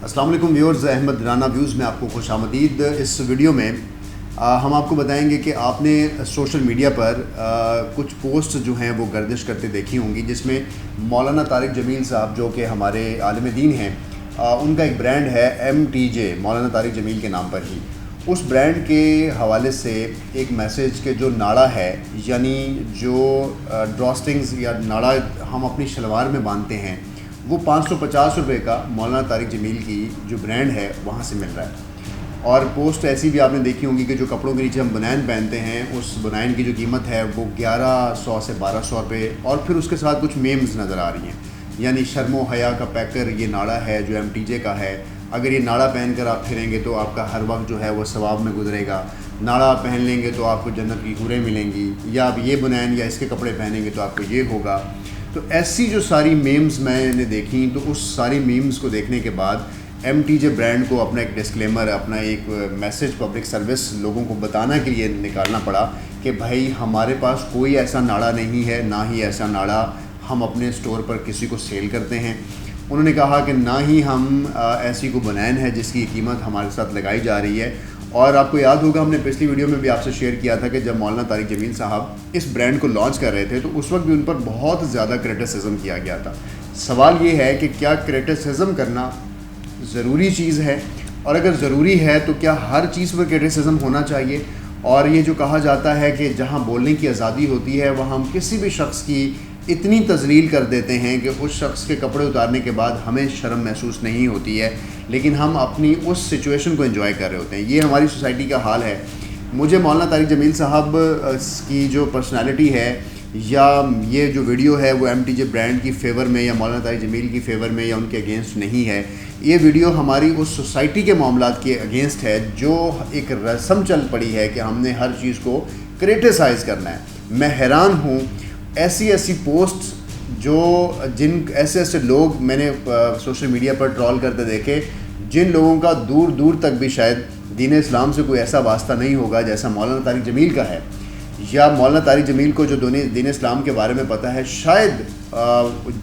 السلام علیکم viewers, Ahmad Rana views میں آپ کو خوش آمدید۔ اس ویڈیو میں ہم آپ کو بتائیں گے کہ آپ نے سوشل میڈیا پر کچھ پوسٹ جو ہیں وہ گردش کرتے دیکھی ہوں گی، جس میں مولانا طارق جمیل صاحب جو کہ ہمارے عالم دین ہیں، ان کا ایک برانڈ ہے MTJ، مولانا طارق جمیل کے نام پر ہی۔ اس برانڈ کے حوالے سے ایک میسیج کہ جو ناڑا ہے، یعنی جو ڈراسٹنگز یا ناڑا ہم اپنی شلوار میں باندھتے ہیں، وہ 550 روپے کا مولانا طارق جمیل کی جو برانڈ ہے وہاں سے مل رہا ہے۔ اور پوسٹ ایسی بھی آپ نے دیکھی ہوں گی کہ جو کپڑوں کے نیچے ہم بنین پہنتے ہیں، اس بنین کی جو قیمت ہے وہ 1100 سے 1200 روپے، اور پھر اس کے ساتھ کچھ میمز نظر آ رہی ہیں، یعنی شرم و حیا کا پیکر یہ ناڑا ہے جو MTJ کا ہے، اگر یہ ناڑا پہن کر آپ پھریں گے تو آپ کا ہر وقت جو ہے وہ ثواب میں گزرے گا، ناڑا پہن لیں گے تو آپ کو جنت کی حوریں ملیں گی، یا آپ یہ بنین یا اس کے کپڑے پہنیں گے تو آپ کو یہ ہوگا۔ تو ایسی جو ساری میمز میں نے دیکھیں، تو اس ساری میمز کو دیکھنے کے بعد MTJ برانڈ کو اپنا ایک ڈسکلیمر، اپنا ایک میسیج پبلک سروس لوگوں کو بتانا کے لیے نکالنا پڑا کہ بھائی ہمارے پاس کوئی ایسا ناڑا نہیں ہے، نہ ہی ایسا ناڑا ہم اپنے سٹور پر کسی کو سیل کرتے ہیں۔ انہوں نے کہا کہ نہ ہی ہم ایسی کو بنین ہے جس کی قیمت ہمارے ساتھ لگائی جا رہی ہے۔ اور آپ کو یاد ہوگا ہم نے پچھلی ویڈیو میں بھی آپ سے شیئر کیا تھا کہ جب مولانا طارق جمیل صاحب اس برانڈ کو لانچ کر رہے تھے تو اس وقت بھی ان پر بہت زیادہ کرٹیسزم کیا گیا تھا۔ سوال یہ ہے کہ کیا کرٹیسزم کرنا ضروری چیز ہے، اور اگر ضروری ہے تو کیا ہر چیز پر کرٹیسزم ہونا چاہیے؟ اور یہ جو کہا جاتا ہے کہ جہاں بولنے کی آزادی ہوتی ہے وہاں ہم کسی بھی شخص کی اتنی تذلیل کر دیتے ہیں کہ اس شخص کے کپڑے اتارنے کے بعد ہمیں شرم محسوس نہیں ہوتی ہے، لیکن ہم اپنی اس سچویشن کو انجوائے کر رہے ہوتے ہیں۔ یہ ہماری سوسائٹی کا حال ہے۔ مجھے مولانا طارق جمیل صاحب کی جو پرسنالٹی ہے، یا یہ جو ویڈیو ہے وہ MTJ برانڈ کی فیور میں یا مولانا طارق جمیل کی فیور میں یا ان کے اگینسٹ نہیں ہے۔ یہ ویڈیو ہماری اس سوسائٹی کے معاملات کے اگینسٹ ہے جو ایک رسم چل پڑی ہے کہ ہم نے ہر چیز کو کرٹیسائز کرنا ہے۔ میں حیران ہوں ایسی پوسٹ جو ایسے لوگ میں نے سوشل میڈیا پر ٹرول کرتے دیکھے، جن لوگوں کا دور دور تک بھی شاید دین اسلام سے کوئی ایسا واسطہ نہیں ہوگا جیسا مولانا طارق جمیل کا ہے، یا مولانا طارق جمیل کو جو دین اسلام کے بارے میں پتہ ہے شاید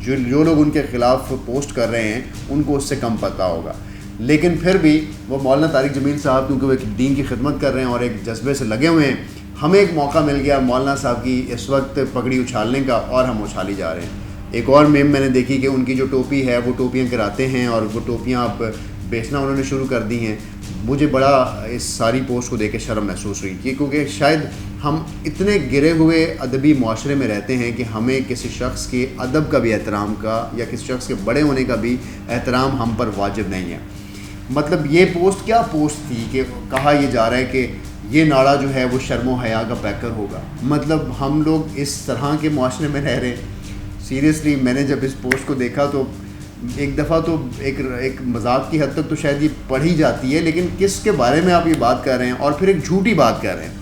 جو لوگ ان کے خلاف پوسٹ کر رہے ہیں ان کو اس سے کم پتہ ہوگا۔ لیکن پھر بھی وہ مولانا طارق جمیل صاحب کیونکہ وہ ایک دین کی خدمت کر رہے ہیں اور ایک جذبے سے لگے ہوئے ہیں، ہمیں ایک موقع مل گیا مولانا صاحب کی اس وقت پگڑی اچھالنے کا، اور ہم اچھالی جا رہے ہیں۔ ایک اور میم میں نے دیکھی کہ ان کی جو ٹوپی ہے وہ ٹوپیاں کراتے ہیں اور وہ ٹوپیاں اب بیچنا انہوں نے شروع کر دی ہیں۔ مجھے بڑا اس ساری پوسٹ کو دیکھ کے شرم محسوس ہوئی کیونکہ شاید ہم اتنے گرے ہوئے ادبی معاشرے میں رہتے ہیں کہ ہمیں کسی شخص کے ادب کا بھی احترام کا یا کسی شخص کے بڑے ہونے کا بھی احترام ہم پر واجب نہیں ہے۔ مطلب یہ پوسٹ کیا پوسٹ تھی کہ کہا یہ جا رہا ہے کہ یہ ناڑا جو ہے وہ شرم و حیا کا پیکر ہوگا۔ مطلب ہم لوگ اس طرح کے معاشرے میں رہ رہے ہیں۔ سیریسلی میں نے جب اس پوسٹ کو دیکھا تو ایک دفعہ تو ایک مذاق کی حد تک تو شاید یہ پڑھی جاتی ہے، لیکن کس کے بارے میں آپ یہ بات کر رہے ہیں اور پھر ایک جھوٹی بات کر رہے ہیں۔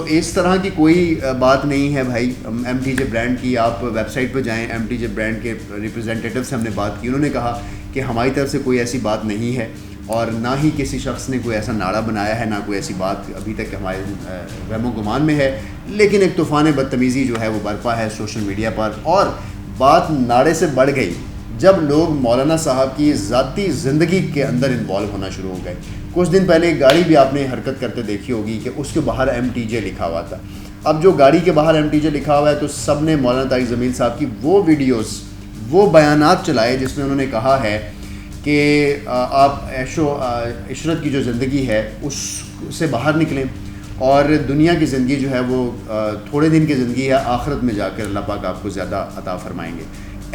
اس طرح کی کوئی بات نہیں ہے بھائی۔ MTJ برانڈ کی آپ ویب سائٹ پہ جائیں، MTJ برانڈ کے ریپرزینٹیٹیو سے ہم نے بات کی، انہوں نے کہا کہ ہماری طرف سے کوئی ایسی بات نہیں ہے، اور نہ ہی کسی شخص نے کوئی ایسا ناڑا بنایا ہے، نہ کوئی ایسی بات ابھی تک ہمارے وہم و گمان میں ہے۔ لیکن ایک طوفان بدتمیزی جو ہے وہ برپا ہے سوشل میڈیا پر، اور بات ناڑے سے بڑھ گئی جب لوگ مولانا صاحب کی ذاتی زندگی کے اندر انوالو ہونا شروع ہو گئے۔ کچھ دن پہلے ایک گاڑی بھی آپ نے حرکت کرتے دیکھی ہوگی کہ اس کے باہر MTJ لکھا ہوا تھا۔ اب جو گاڑی کے باہر MTJ لکھا ہوا ہے تو سب نے مولانا طارق جمیل صاحب کی وہ ویڈیوز، وہ بیانات چلائے جس میں انہوں نے کہا ہے کہ آپ عیش و عشرت کی جو زندگی ہے اس سے باہر نکلیں، اور دنیا کی زندگی جو ہے وہ تھوڑے دن کی زندگی ہے، آخرت میں جا کر اللہ پاک آپ کو زیادہ عطا فرمائیں گے۔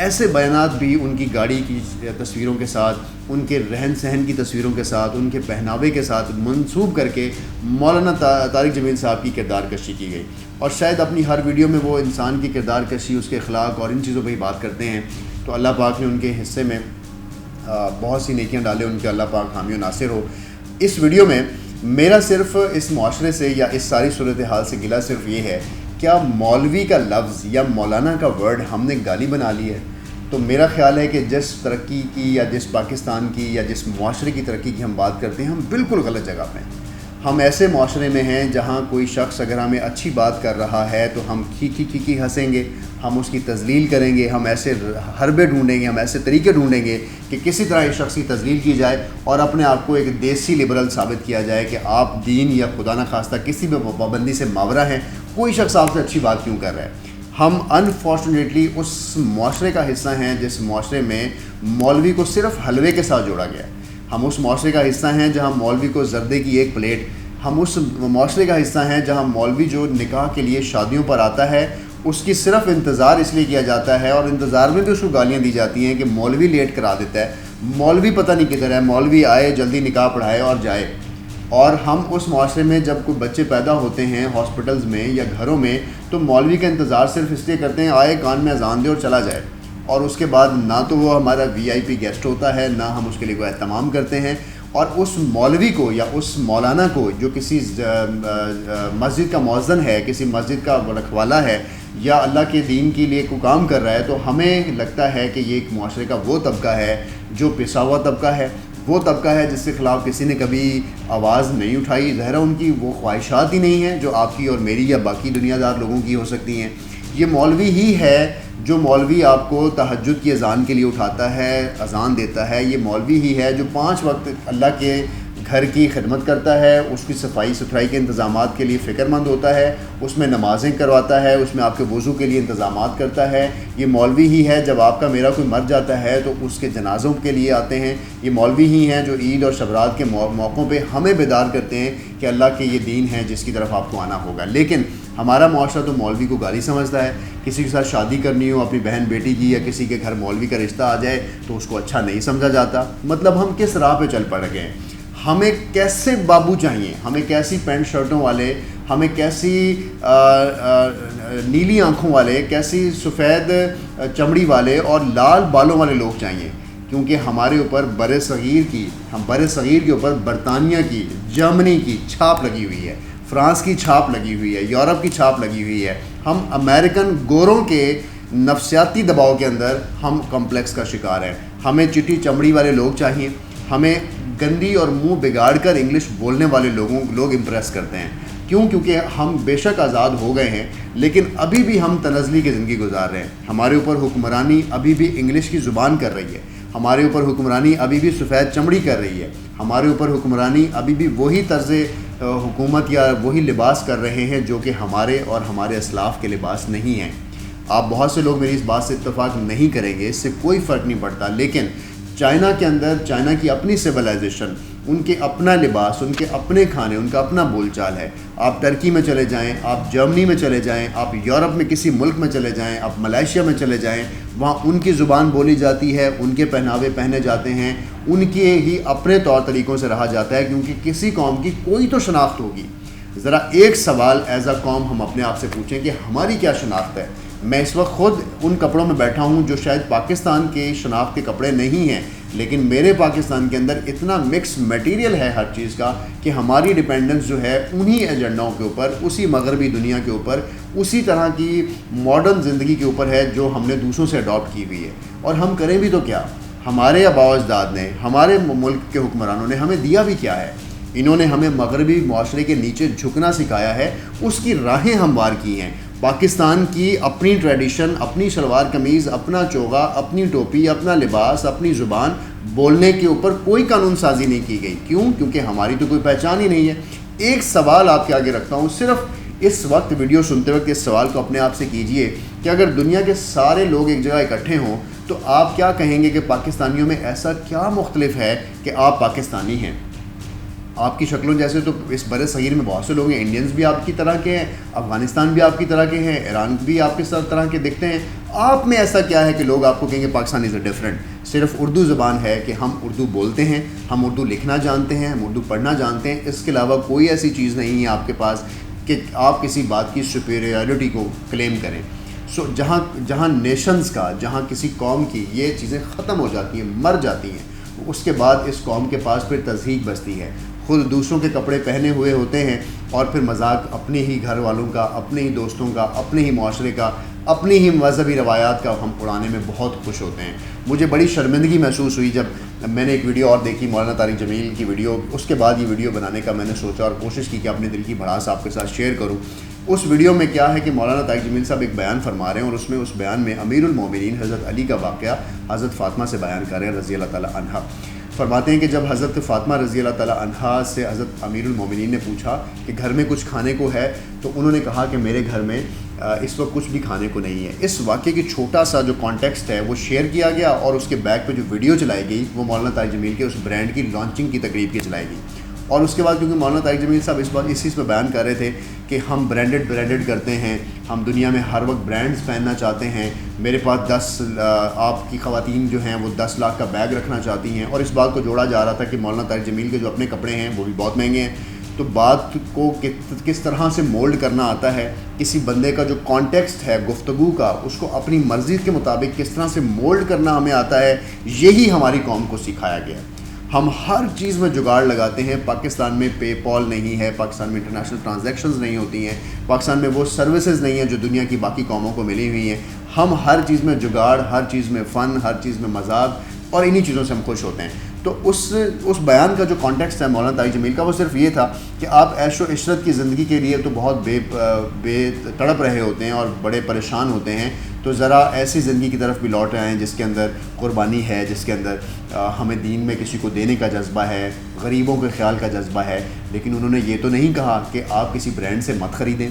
ایسے بیانات بھی ان کی گاڑی کی تصویروں کے ساتھ، ان کے رہن سہن کی تصویروں کے ساتھ، ان کے پہناوے کے ساتھ منسوب کر کے مولانا طارق جمیل صاحب کی کردار کشی کی گئی۔ اور شاید اپنی ہر ویڈیو میں وہ انسان کی کردار کشی، اس کے اخلاق اور ان چیزوں پہ ہی بات کرتے ہیں، تو اللہ پاک نے ان کے حصے میں بہت سی نیکیاں ڈالے، ان کے اللہ پاک حامی و ناصر ہو۔ اس ویڈیو میں میرا صرف اس معاشرے سے یا اس ساری صورتحال سے گلہ صرف یہ ہے، کیا مولوی کا لفظ یا مولانا کا ورڈ ہم نے گالی بنا لی ہے؟ تو میرا خیال ہے کہ جس ترقی کی یا جس پاکستان کی یا جس معاشرے کی ترقی کی ہم بات کرتے ہیں، ہم بالکل غلط جگہ پہ ہیں۔ ہم ایسے معاشرے میں ہیں جہاں کوئی شخص اگر ہمیں اچھی بات کر رہا ہے تو ہم کھی ہنسیں گے، ہم اس کی تذلیل کریں گے، ہم ایسے حربے ڈھونڈیں گے، ہم ایسے طریقے ڈھونڈیں گے کہ کسی طرح اس شخص کی تذلیل کی جائے اور اپنے آپ کو ایک دیسی لبرل ثابت کیا جائے کہ آپ دین یا خدا نخواستہ کسی بھی پابندی سے ماورا ہیں، کوئی شخص آپ سے اچھی بات کیوں کر رہا ہے۔ ہم انفارچونیٹلی اس معاشرے کا حصہ ہیں جس معاشرے میں مولوی کو صرف حلوے کے ساتھ جوڑا گیا ہے۔ ہم اس معاشرے کا حصہ ہیں جہاں مولوی کو زردے کی ایک پلیٹ، ہم اس معاشرے کا حصہ ہیں جہاں مولوی جو نکاح کے لیے شادیوں پر آتا ہے اس کی صرف انتظار اس لیے کیا جاتا ہے، اور انتظار میں بھی اس کو گالیاں دی جاتی ہیں کہ مولوی لیٹ کرا دیتا ہے، مولوی پتہ نہیں کدھر ہے، مولوی آئے جلدی نکاح پڑھائے اور جائے۔ اور ہم اس معاشرے میں جب کوئی بچے پیدا ہوتے ہیں ہاسپٹلز میں یا گھروں میں تو مولوی کا انتظار صرف اس لیے کرتے ہیں آئے کان میں اذان دے اور چلا جائے، اور اس کے بعد نہ تو وہ ہمارا VIP گیسٹ ہوتا ہے، نہ ہم اس کے لیے کوئی اہتمام کرتے ہیں۔ اور اس مولوی کو یا اس مولانا کو جو کسی مسجد کا مؤذن ہے، کسی مسجد کا رکھوالا ہے یا اللہ کے دین کے لیے کوئی کام کر رہا ہے، تو ہمیں لگتا ہے کہ یہ ایک معاشرے کا وہ طبقہ ہے جو پسا ہوا طبقہ ہے، وہ طبقہ ہے جس کے خلاف کسی نے کبھی آواز نہیں اٹھائی۔ ظاہر ان کی وہ خواہشات ہی نہیں ہیں جو آپ کی اور میری یا باقی دنیا دار لوگوں کی ہو سکتی ہیں۔ یہ مولوی ہی ہے جو مولوی آپ کو تہجد کی اذان کے لیے اٹھاتا ہے، اذان دیتا ہے۔ یہ مولوی ہی ہے جو 5 وقت اللہ کے گھر کی خدمت کرتا ہے، اس کی صفائی ستھرائی کے انتظامات کے لیے فکر مند ہوتا ہے، اس میں نمازیں کرواتا ہے، اس میں آپ کے وضو کے لیے انتظامات کرتا ہے۔ یہ مولوی ہی ہے جب آپ کا میرا کوئی مر جاتا ہے تو اس کے جنازوں کے لیے آتے ہیں۔ یہ مولوی ہی ہیں جو عید اور شب برات کے موقعوں پہ ہمیں بیدار کرتے ہیں کہ اللہ کے یہ دین ہے جس کی طرف آپ کو آنا ہوگا۔ لیکن ہمارا معاشرہ تو مولوی کو گالی سمجھتا ہے۔ کسی کے ساتھ شادی کرنی ہو اپنی بہن بیٹی کی یا کسی کے گھر مولوی کا رشتہ آ جائے تو اس کو اچھا نہیں سمجھا جاتا۔ مطلب ہم کس راہ پہ چل پڑ گئے ہیں؟ ہمیں کیسے بابو چاہیے، ہمیں کیسی پینٹ شرٹوں والے، ہمیں کیسی نیلی آنکھوں والے، کیسی سفید چمڑی والے اور لال بالوں والے لوگ چاہیے، کیونکہ ہمارے اوپر بر صغیر کے اوپر برطانیہ کی، جرمنی کی چھاپ لگی ہوئی ہے، فرانس کی چھاپ لگی ہوئی ہے، یورپ کی چھاپ لگی ہوئی ہے۔ ہم امریکن گوروں کے نفسیاتی دباؤ کے اندر ہم کمپلیکس کا شکار ہیں۔ ہمیں چٹی چمڑی والے لوگ چاہیے، ہمیں گندی اور منہ بگاڑ کر انگلش بولنے والے لوگ امپریس کرتے ہیں۔ کیونکہ ہم بے شک آزاد ہو گئے ہیں لیکن ابھی بھی ہم تنزلی کی زندگی گزار رہے ہیں۔ ہمارے اوپر حکمرانی ابھی بھی انگلش کی زبان کر رہی ہے، ہمارے اوپر حکمرانی ابھی بھی سفید چمڑی کر رہی ہے، ہمارے اوپر حکمرانی ابھی بھی وہی طرز حکومت یا وہی لباس کر رہے ہیں جو کہ ہمارے اور ہمارے اسلاف کے لباس نہیں ہیں۔ آپ بہت سے لوگ میری اس بات سے اتفاق نہیں کریں گے، اس سے کوئی فرق نہیں پڑتا، لیکن چائنا کے اندر چائنا کی اپنی سویلائزیشن، ان کے اپنا لباس، ان کے اپنے کھانے، ان کا اپنا بول چال ہے۔ آپ ٹرکی میں چلے جائیں، آپ جرمنی میں چلے جائیں، آپ یورپ میں کسی ملک میں چلے جائیں، آپ ملائیشیا میں چلے جائیں، وہاں ان کی زبان بولی جاتی ہے، ان کے پہناوے پہنے جاتے ہیں، ان کے ہی اپنے طور طریقوں سے رہا جاتا ہے، کیونکہ کسی قوم کی کوئی تو شناخت ہوگی۔ ذرا ایک سوال ایز اے قوم ہم اپنے آپ سے پوچھیں کہ ہماری کیا شناخت ہے؟ میں اس وقت خود ان کپڑوں میں بیٹھا ہوں جو شاید پاکستان کے شناخت کے کپڑے نہیں ہیں، لیکن میرے پاکستان کے اندر اتنا مکس میٹیریل ہے ہر چیز کا کہ ہماری ڈیپینڈنس جو ہے انہی ایجنڈاؤں کے اوپر، اسی مغربی دنیا کے اوپر، اسی طرح کی ماڈرن زندگی کے اوپر ہے جو ہم نے دوسروں سے اڈاپٹ کی ہوئی ہے۔ اور ہم کریں بھی تو کیا؟ ہمارے آباء و اجداد نے، ہمارے ملک کے حکمرانوں نے ہمیں دیا بھی کیا ہے؟ انہوں نے ہمیں مغربی معاشرے کے نیچے جھکنا سکھایا ہے، اس کی راہیں ہموار کی ہیں۔ پاکستان کی اپنی ٹریڈیشن، اپنی شلوار قمیض، اپنا چوغا، اپنی ٹوپی، اپنا لباس، اپنی زبان بولنے کے اوپر کوئی قانون سازی نہیں کی گئی۔ کیوں؟ کیونکہ ہماری تو کوئی پہچان ہی نہیں ہے۔ ایک سوال آپ کے آگے رکھتا ہوں، صرف اس وقت ویڈیو سنتے وقت اس سوال کو اپنے آپ سے کیجئے کہ اگر دنیا کے سارے لوگ ایک جگہ اکٹھے ہوں تو آپ کیا کہیں گے کہ پاکستانیوں میں ایسا کیا مختلف ہے کہ آپ پاکستانی ہیں؟ آپ کی شکلوں جیسے تو اس بر صغیر میں بہت سے لوگ ہیں، انڈینز بھی آپ کی طرح کے ہیں، افغانستان بھی آپ کی طرح کے ہیں، ایران بھی آپ کے طرح کے دکھتے ہیں۔ آپ میں ایسا کیا ہے کہ لوگ آپ کو کہیں گے پاکستان از اے ڈفرینٹ؟ صرف اردو زبان ہے کہ ہم اردو بولتے ہیں، ہم اردو لکھنا جانتے ہیں، ہم اردو پڑھنا جانتے ہیں، اس کے علاوہ کوئی ایسی چیز نہیں ہے آپ کے پاس کہ آپ کسی بات کی سپیریورٹی کو کلیم کریں۔ جہاں نیشنز کا، جہاں کسی قوم کی یہ چیزیں ختم ہو جاتی ہیں، مر جاتی ہیں، اس کے بعد اس قوم کے پاس پھر تضحیک بچتی ہے۔ خود دوسروں کے کپڑے پہنے ہوئے ہوتے ہیں اور پھر مذاق اپنے ہی گھر والوں کا، اپنے ہی دوستوں کا، اپنے ہی معاشرے کا، اپنی ہی مذہبی روایات کا ہم اڑانے میں بہت خوش ہوتے ہیں. مجھے بڑی شرمندگی محسوس ہوئی جب میں نے ایک ویڈیو اور دیکھی مولانا طارق جمیل کی ویڈیو. اس کے بعد یہ ویڈیو بنانے کا میں نے سوچا اور کوشش کی کہ اپنے دل کی بھڑاس آپ کے ساتھ شیئر کروں. اس ویڈیو میں کیا ہے کہ مولانا طارق جمیل صاحب ایک بیان فرما رہے ہیں، اور اس بیان میں امیر المومنین حضرت علی کا واقعہ حضرت فاطمہ سے بیان کر رہے ہیں رضی اللہ تعالیٰ عنہا. فرماتے ہیں کہ جب حضرت فاطمہ رضی اللہ تعالیٰ عنہا سے حضرت امیر المومنین نے پوچھا کہ گھر میں کچھ کھانے کو ہے، تو انہوں نے کہا کہ میرے گھر میں اس وقت کچھ بھی کھانے کو نہیں ہے. اس واقعے کی چھوٹا سا جو کانٹیکسٹ ہے وہ شیئر کیا گیا، اور اس کے بیک پہ جو ویڈیو چلائی گئی وہ مولانا طارق جمیل کے اس برانڈ کی لانچنگ کی تقریب کی چلائی گئی. اور اس کے بعد کیونکہ مولانا طارق جمیل صاحب اس چیز پہ بیان کر رہے تھے کہ ہم برانڈڈ کرتے ہیں، ہم دنیا میں ہر وقت برانڈز پہننا چاہتے ہیں، میرے پاس آپ کی خواتین جو ہیں وہ 10 لاکھ کا بیگ رکھنا چاہتی ہیں، اور اس بات کو جوڑا جا رہا تھا کہ مولانا طارق جمیل کے جو اپنے کپڑے ہیں وہ بھی بہت مہنگے ہیں. تو بات کو کس طرح سے مولڈ کرنا آتا ہے، کسی بندے کا جو کانٹیکسٹ ہے گفتگو کا، اس کو اپنی مرضی کے مطابق کس طرح سے مولڈ کرنا ہمیں آتا ہے، یہی ہماری قوم کو سکھایا گیا ہے. ہم ہر چیز میں جگاڑ لگاتے ہیں. پاکستان میں پے پال نہیں ہے، پاکستان میں انٹرنیشنل ٹرانزیکشنز نہیں ہوتی ہیں، پاکستان میں وہ سروسز نہیں ہیں جو دنیا کی باقی قوموں کو ملی ہوئی ہیں. ہم ہر چیز میں جگاڑ، ہر چیز میں فن، ہر چیز میں مذاق، اور انہی چیزوں سے ہم خوش ہوتے ہیں. تو اس بیان کا جو کانٹیکسٹ ہے مولانا طارق جمیل کا وہ صرف یہ تھا کہ آپ عیش و عشرت کی زندگی کے لیے تو بہت بے تڑپ رہے ہوتے ہیں اور بڑے پریشان ہوتے ہیں، تو ذرا ایسی زندگی کی طرف بھی لوٹ آئیں جس کے اندر قربانی ہے، جس کے اندر ہمیں دین میں کسی کو دینے کا جذبہ ہے، غریبوں کے خیال کا جذبہ ہے. لیکن انہوں نے یہ تو نہیں کہا کہ آپ کسی برانڈ سے مت خریدیں،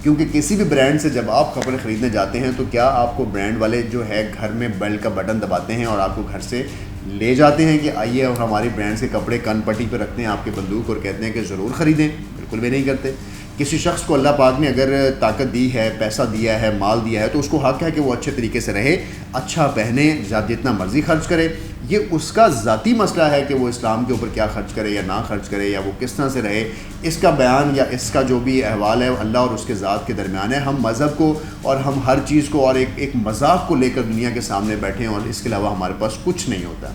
کیونکہ کسی بھی برانڈ سے جب آپ کپڑے خریدنے جاتے ہیں تو کیا آپ کو برانڈ والے جو ہے گھر میں بیل کا بٹن دباتے ہیں اور آپ کو گھر سے لے جاتے ہیں کہ آئیے اور ہماری برانڈ سے کپڑے کن پٹی پہ رکھتے ہیں آپ کے بندوق اور کہتے ہیں کہ ضرور خریدیں؟ بالکل بھی نہیں کرتے. کسی شخص کو اللہ پاک نے اگر طاقت دی ہے، پیسہ دیا ہے، مال دیا ہے، تو اس کو حق ہے کہ وہ اچھے طریقے سے رہے، اچھا پہنے، جتنا مرضی خرچ کرے. یہ اس کا ذاتی مسئلہ ہے کہ وہ اسلام کے اوپر کیا خرچ کرے یا نہ خرچ کرے، یا وہ کس طرح سے رہے. اس کا بیان یا اس کا جو بھی احوال ہے وہ اللہ اور اس کے ذات کے درمیان ہے. ہم مذہب کو اور ہم ہر چیز کو اور ایک مذاق کو لے کر دنیا کے سامنے بیٹھے ہیں، اور اس کے علاوہ ہمارے پاس کچھ نہیں ہوتا.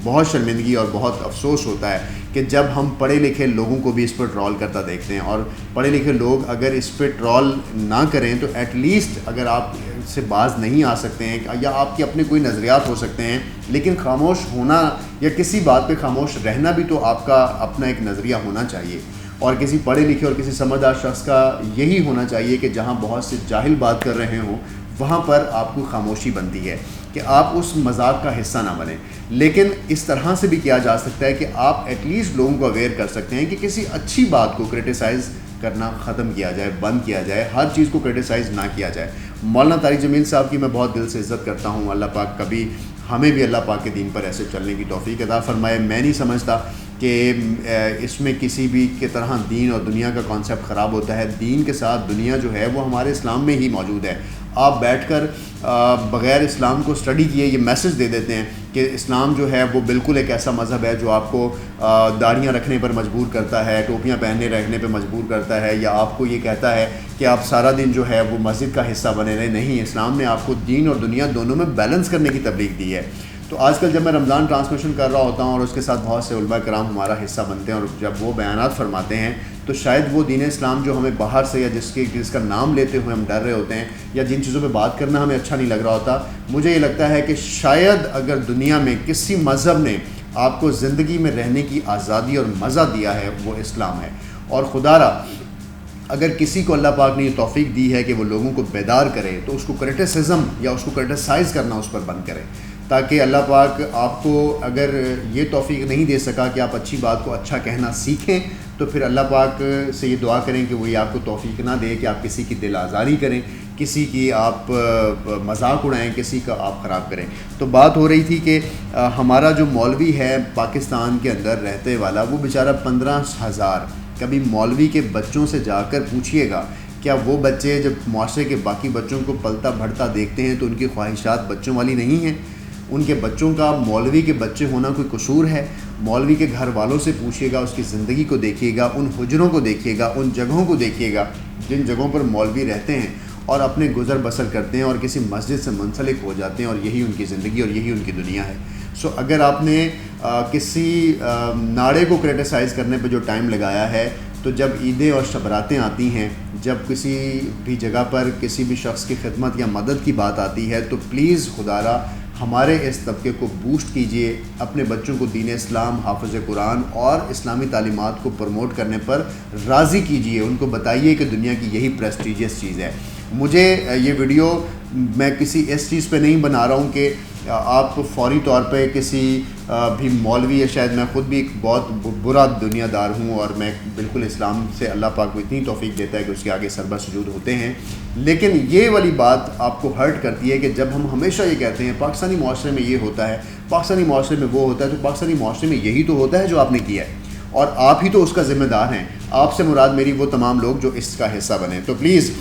بہت شرمندگی اور بہت افسوس ہوتا ہے کہ جب ہم پڑھے لکھے لوگوں کو بھی اس پر ٹرول کرتا دیکھتے ہیں، اور پڑھے لکھے لوگ اگر اس پہ ٹرول نہ کریں تو ایٹ لیسٹ اگر آپ سے باز نہیں آ سکتے ہیں یا آپ کے اپنے کوئی نظریات ہو سکتے ہیں، لیکن خاموش ہونا یا کسی بات پہ خاموش رہنا بھی تو آپ کا اپنا ایک نظریہ ہونا چاہیے. اور کسی پڑھے لکھے اور کسی سمجھدار شخص کا یہی ہونا چاہیے کہ جہاں بہت سے جاہل بات کر رہے ہوں وہاں پر آپ کو خاموشی بنتی ہے کہ آپ اس مذاق کا حصہ نہ بنیں. لیکن اس طرح سے بھی کیا جا سکتا ہے کہ آپ ایٹ لیسٹ لوگوں کو اویئر کر سکتے ہیں کہ کسی اچھی بات کو کرٹیسائز کرنا ختم کیا جائے، بند کیا جائے، ہر چیز کو کرٹیسائز نہ کیا جائے. مولانا طارق جمیل صاحب کی میں بہت دل سے عزت کرتا ہوں. اللہ پاک کبھی ہمیں بھی اللہ پاک کے دین پر ایسے چلنے کی توفیق عطا فرمائے. میں نہیں سمجھتا کہ اس میں کسی بھی کی طرح دین اور دنیا کا کانسیپٹ خراب ہوتا ہے. دین کے ساتھ دنیا جو ہے وہ ہمارے اسلام میں ہی موجود ہے. آپ بیٹھ کر بغیر اسلام کو اسٹڈی کیے یہ میسج دے دیتے ہیں کہ اسلام جو ہے وہ بالکل ایک ایسا مذہب ہے جو آپ کو داڑھیاں رکھنے پر مجبور کرتا ہے، ٹوپیاں پہننے رکھنے پہ مجبور کرتا ہے، یا آپ کو یہ کہتا ہے کہ آپ سارا دن جو ہے وہ مسجد کا حصہ بنے رہے. نہیں، اسلام نے آپ کو دین اور دنیا دونوں میں بیلنس کرنے کی تبلیغ دی ہے. تو آج کل جب میں رمضان ٹرانسمیشن کر رہا ہوتا ہوں اور اس کے ساتھ بہت سے علماء کرام ہمارا حصہ بنتے ہیں، اور جب وہ بیانات فرماتے ہیں تو شاید وہ دین اسلام جو ہمیں باہر سے یا جس کا نام لیتے ہوئے ہم ڈر رہے ہوتے ہیں یا جن چیزوں پہ بات کرنا ہمیں اچھا نہیں لگ رہا ہوتا، مجھے یہ لگتا ہے کہ شاید اگر دنیا میں کسی مذہب نے آپ کو زندگی میں رہنے کی آزادی اور مزہ دیا ہے وہ اسلام ہے. اور خدا را اگر کسی کو اللہ پاک نے یہ توفیق دی ہے کہ وہ لوگوں کو بیدار کرے تو اس کو کرٹیسزم یا اس کو کرٹیسائز کرنا اس پر بند کرے، تاکہ اللہ پاک آپ کو اگر یہ توفیق نہیں دے سکا کہ آپ اچھی بات کو اچھا کہنا سیکھیں تو پھر اللہ پاک سے یہ دعا کریں کہ وہ یہ آپ کو توفیق نہ دے کہ آپ کسی کی دل آزاری کریں، کسی کی آپ مذاق اڑائیں، کسی کا آپ خراب کریں. تو بات ہو رہی تھی کہ ہمارا جو مولوی ہے پاکستان کے اندر رہتے والا وہ بیچارہ 15,000. کبھی مولوی کے بچوں سے جا کر پوچھئے گا کیا وہ بچے جب معاشرے کے باقی بچوں کو پلتا بڑھتا دیکھتے ہیں تو ان کی خواہشات بچوں والی نہیں ہیں؟ ان کے بچوں کا مولوی کے بچے ہونا کوئی قصور ہے؟ مولوی کے گھر والوں سے پوچھئے گا، اس کی زندگی کو دیکھیے گا، ان حجروں کو دیکھیے گا، ان جگہوں کو دیکھیے گا جن جگہوں پر مولوی رہتے ہیں اور اپنے گزر بسر کرتے ہیں اور کسی مسجد سے منسلک ہو جاتے ہیں، اور یہی ان کی زندگی اور یہی ان کی دنیا ہے. سو اگر آپ نے کسی ناڑے کو کرٹیسائز کرنے پہ جو ٹائم لگایا ہے تو تو جب عیدیں اور شبراتیں آتی ہیں، جب کسی بھی جگہ پر کسی بھی شخص کی خدمت یا مدد کی بات آتی ہے، تو پلیز خدا را ہمارے اس طبقے کو بوسٹ کیجئے، اپنے بچوں کو دین اسلام، حافظ قرآن اور اسلامی تعلیمات کو پروموٹ کرنے پر راضی کیجئے، ان کو بتائیے کہ دنیا کی یہی پریسٹیجیس چیز ہے۔ مجھے یہ ویڈیو میں کسی اس چیز پہ نہیں بنا رہا ہوں کہ آپ فوری طور پہ کسی بھی مولوی، یا شاید میں خود بھی ایک بہت برا دنیا دار ہوں اور میں بالکل اسلام سے اللہ پاک کو اتنی توفیق دیتا ہے کہ اس کے آگے سربہ سجود ہوتے ہیں، لیکن یہ والی بات آپ کو ہرٹ کرتی ہے کہ جب ہم ہمیشہ یہ کہتے ہیں پاکستانی معاشرے میں یہ ہوتا ہے، پاکستانی معاشرے میں وہ ہوتا ہے، تو پاکستانی معاشرے میں یہی تو ہوتا ہے جو آپ نے کیا ہے، اور آپ ہی تو اس کا ذمہ دار ہیں۔ آپ سے مراد میری وہ تمام لوگ جو اس کا حصہ بنے۔ تو پلیز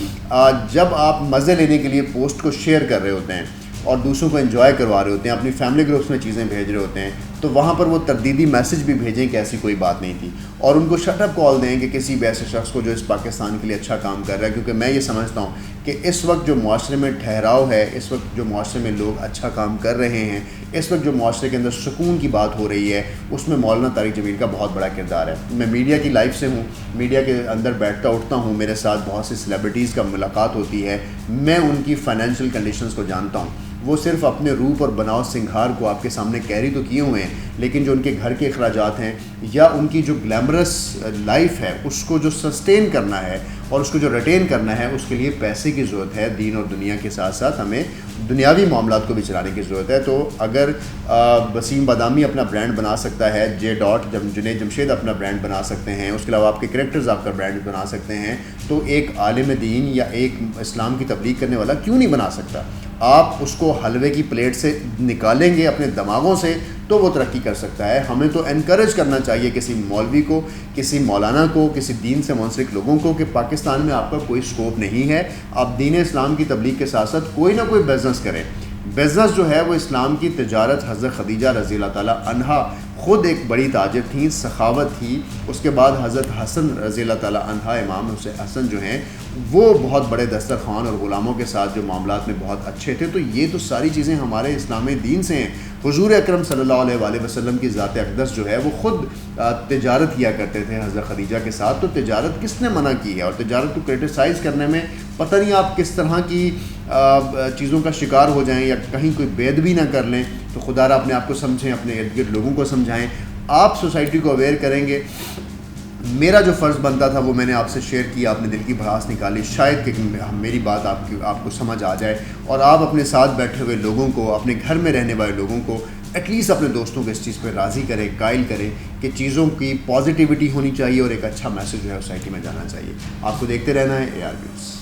جب آپ مزے لینے کے لیے پوسٹ کو شیئر کر رہے ہوتے ہیں اور دوسروں کو انجوائے کروا رہے ہوتے ہیں، اپنی فیملی گروپس میں چیزیں بھیج رہے ہوتے ہیں، تو وہاں پر وہ تردیدی میسج بھی بھیجیں کہ ایسی کوئی بات نہیں تھی، اور ان کو شٹ اپ کال دیں کہ کسی بھی ایسے شخص کو جو اس پاکستان کے لیے اچھا کام کر رہا ہے، کیونکہ میں یہ سمجھتا ہوں کہ اس وقت جو معاشرے میں ٹھہراؤ ہے، اس وقت جو معاشرے میں لوگ اچھا کام کر رہے ہیں، اس وقت جو معاشرے کے اندر سکون کی بات ہو رہی ہے، اس میں مولانا طارق جمیل کا بہت بڑا کردار ہے۔ میں میڈیا کی لائف سے ہوں، میڈیا کے اندر بیٹھتا اٹھتا ہوں، میرے ساتھ بہت سی سیلیبریٹیز کا ملاقات ہوتی ہے، میں ان کی فائنینشیل کنڈیشنز کو جانتا ہوں۔ وہ صرف اپنے روپ اور بناؤ سنگھار کو آپ کے سامنے کیری تو کیے ہوئے ہیں، لیکن جو ان کے گھر کے اخراجات ہیں یا ان کی جو گلیمرس لائف ہے، اس کو جو سسٹین کرنا ہے اور اس کو جو ریٹین کرنا ہے، اس کے لیے پیسے کی ضرورت ہے۔ دین اور دنیا کے ساتھ ساتھ ہمیں دنیاوی معاملات کو بھی چلانے کی ضرورت ہے۔ تو اگر وسیم بادامی اپنا برانڈ بنا سکتا ہے، جنید جمشید اپنا برانڈ بنا سکتے ہیں، اس کے علاوہ آپ کے کریکٹرز آپ کا برانڈ بنا سکتے ہیں، تو ایک عالم دین یا ایک اسلام کی تبلیغ کرنے والا کیوں نہیں بنا سکتا؟ آپ اس کو حلوے کی پلیٹ سے نکالیں گے اپنے دماغوں سے تو وہ ترقی کر سکتا ہے۔ ہمیں تو انکریج کرنا چاہیے کسی مولوی کو، کسی مولانا کو، کسی دین سے منسلک لوگوں کو کہ پاکستان میں آپ کا کوئی سکوپ نہیں ہے، آپ دین اسلام کی تبلیغ کے ساتھ ساتھ کوئی نہ کوئی بزنس کریں۔ بزنس جو ہے وہ اسلام کی تجارت، حضرت خدیجہ رضی اللہ تعالیٰ عنہا خود ایک بڑی تاجر تھیں، سخاوت تھی۔ اس کے بعد حضرت حسن رضی اللہ تعالیٰ عنہ، امام حسن جو ہیں، وہ بہت بڑے دسترخوان اور غلاموں کے ساتھ جو معاملات میں بہت اچھے تھے۔ تو یہ تو ساری چیزیں ہمارے اسلامی دین سے ہیں۔ حضور اکرم صلی اللہ علیہ وآلہ وسلم کی ذات اقدس جو ہے وہ خود تجارت کیا کرتے تھے حضرت خدیجہ کے ساتھ۔ تو تجارت کس نے منع کی ہے؟ اور تجارت کو کرٹیسائز کرنے میں پتہ نہیں آپ کس طرح کی چیزوں کا شکار ہو جائیں یا کہیں کوئی بید بھی نہ کر لیں۔ تو خدا را اپنے آپ کو سمجھیں، اپنے ارد گرد لوگوں کو سمجھائیں، آپ سوسائٹی کو اویئر کریں گے۔ میرا جو فرض بنتا تھا وہ میں نے آپ سے شیئر کیا، آپ نے دل کی بھڑاس نکالی، شاید کہ میری بات آپ کو سمجھ آ جائے، اور آپ اپنے ساتھ بیٹھے ہوئے لوگوں کو، اپنے گھر میں رہنے والے لوگوں کو ایٹ لیسٹ اپنے دوستوں کو اس چیز پہ راضی کریں، قائل کریں کہ چیزوں کی پازیٹیوٹی ہونی چاہیے اور ایک اچھا میسج جو ہے سوسائٹی میں جانا چاہیے۔ آپ کو دیکھتے رہنا ہے AR نیوز۔